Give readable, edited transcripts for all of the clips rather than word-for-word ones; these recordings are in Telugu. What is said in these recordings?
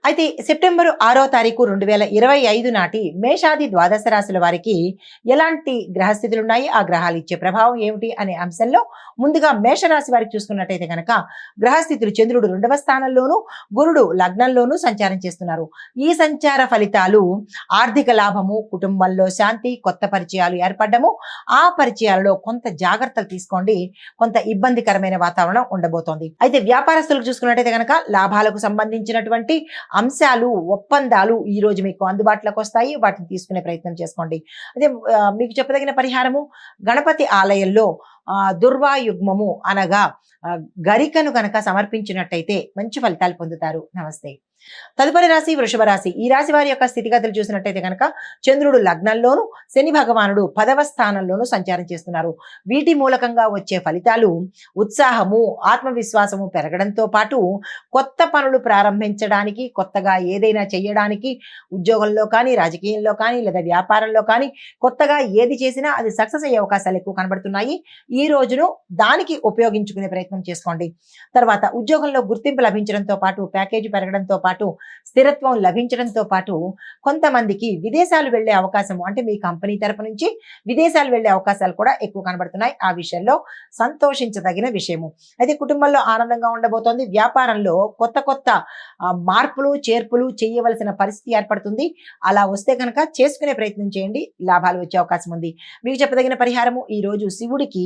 అయితే సెప్టెంబర్ 6వ తారీఖు 2025 నాటి మేషాది ద్వాదశ రాశుల వారికి ఎలాంటి గ్రహస్థితులు ఉన్నాయి, ఆ గ్రహాలు ఇచ్చే ప్రభావం ఏమిటి అనే అంశంలో ముందుగా మేషరాశి వారికి చూసుకున్నట్టయితే కనుక గ్రహస్థితులు చంద్రుడు 2వ స్థానంలోను, గురుడు లగ్నంలోనూ సంచారం చేస్తున్నారు. ఈ సంచార ఫలితాలు ఆర్థిక లాభము, కుటుంబంలో శాంతి, కొత్త పరిచయాలు ఏర్పడము, ఆ పరిచయాలలో కొంత జాగ్రత్తలు తీసుకోండి, కొంత ఇబ్బందికరమైన వాతావరణం ఉండబోతోంది. అయితే వ్యాపారస్తులకు చూసుకున్నట్టయితే కనుక లాభాలకు సంబంధించినటువంటి అంశాలు, ఒప్పందాలు ఈ రోజు మీకు అందుబాటులోకి వస్తాయి. వాటిని తీసుకునే ప్రయత్నం చేసుకోండి. అదే మీకు చెప్పదగిన పరిహారము గణపతి ఆలయంలో దుర్వాయుగ్మము అనగా గరికను గనక సమర్పించినట్టయితే మంచి ఫలితాలు పొందుతారు. నమస్తే. తదుపరి రాశి వృషభ రాశి. ఈ రాశి వారి యొక్క స్థితిగతులు చూసినట్టయితే కనుక చంద్రుడు లగ్నంలోను, శని భగవానుడు 10వ స్థానంలోను సంచారం చేస్తున్నారు. వీటి మూలకంగా వచ్చే ఫలితాలు ఉత్సాహము, ఆత్మవిశ్వాసము పెరగడంతో పాటు కొత్త పనులు ప్రారంభించడానికి, కొత్తగా ఏదైనా చేయడానికి, ఉద్యోగంలో కానీ, రాజకీయంలో కానీ, లేదా వ్యాపారంలో కానీ కొత్తగా ఏది చేసినా అది సక్సెస్ అయ్యే అవకాశాలు ఎక్కువ కనబడుతున్నాయి. ఈ రోజును దానికి ఉపయోగించుకునే ప్రయత్నం చేసుకోండి. తర్వాత ఉద్యోగంలో గుర్తింపు లభించడంతో పాటు, ప్యాకేజీ పెరగడంతో పాటు, స్థిరత్వం లభించడంతో పాటు కొంతమందికి విదేశాలు వెళ్లే అవకాశము, అంటే మీ కంపెనీ తరపు నుంచి విదేశాలు వెళ్లే అవకాశాలు కూడా ఎక్కువ కనబడుతున్నాయి. ఆ విషయంలో సంతోషించదగిన విషయము. అయితే కుటుంబంలో ఆనందంగా ఉండబోతోంది. వ్యాపారంలో కొత్త కొత్త మార్పులు చేర్పులు చేయవలసిన పరిస్థితి ఏర్పడుతుంది. అలా వస్తే కనుక చేసుకునే ప్రయత్నం చేయండి, లాభాలు వచ్చే అవకాశం ఉంది. మీకు చెప్పదగిన పరిహారము ఈ రోజు శివుడికి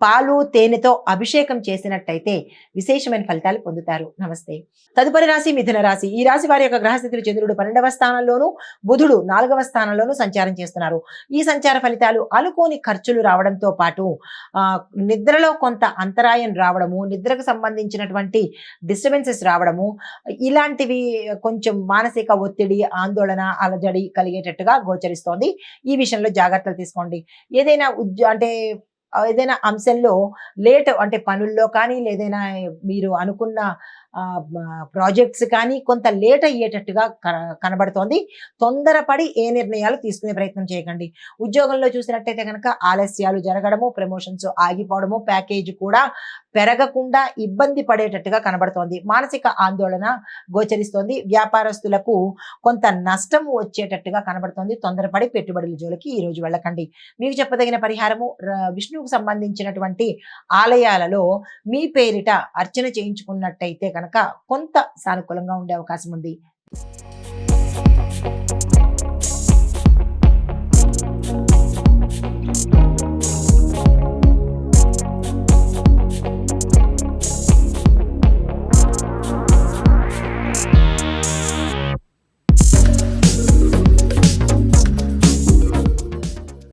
పాలు తేనెతో అభిషేకం చేసినట్టయితే విశేషమైన ఫలితాలు పొందుతారు. నమస్తే. తదుపరి రాశి మిథున రాశి. ఈ రాశి వారి యొక్క గ్రహస్థితులు చంద్రుడు 12వ స్థానంలోను, బుధుడు 4వ స్థానంలోను సంచారం చేస్తున్నారు. ఈ సంచార ఫలితాలు అనుకోని ఖర్చులు రావడంతో పాటు నిద్రలో కొంత అంతరాయం రావడము, నిద్రకు సంబంధించినటువంటి డిస్టర్బెన్సెస్ రావడము, ఇలాంటివి కొంచెం మానసిక ఒత్తిడి, ఆందోళన, అలజడి కలిగేటట్టుగా గోచరిస్తోంది. ఈ విషయంలో జాగ్రత్తలు తీసుకోండి. ఏదైనా అంశంలో లేట్, అంటే పనుల్లో కానీ, లేదైనా మీరు అనుకున్న ప్రాజెక్ట్స్ కానీ కొంత లేట్ అయ్యేటట్టుగా కనబడుతోంది. తొందరపడి ఏ నిర్ణయాలు తీసుకునే ప్రయత్నం చేయకండి. ఉద్యోగంలో చూసినట్టయితే కనుక ఆలస్యాలు జరగడము, ప్రమోషన్స్ ఆగిపోవడము, ప్యాకేజ్ కూడా పెరగకుండా ఇబ్బంది పడేటట్టుగా కనబడుతోంది. మానసిక ఆందోళన గోచరిస్తోంది. వ్యాపారస్తులకు కొంత నష్టం వచ్చేటట్టుగా కనబడుతోంది. తొందరపడి పెట్టుబడుల జోలికి ఈ రోజు వెళ్ళకండి. మీకు చెప్పదగిన పరిహారము విష్ణువుకు సంబంధించినటువంటి ఆలయాలలో మీ పేరిట అర్చన చేయించుకున్నట్టయితే కనుక కొంత సానుకూలంగా ఉండే అవకాశం ఉంది.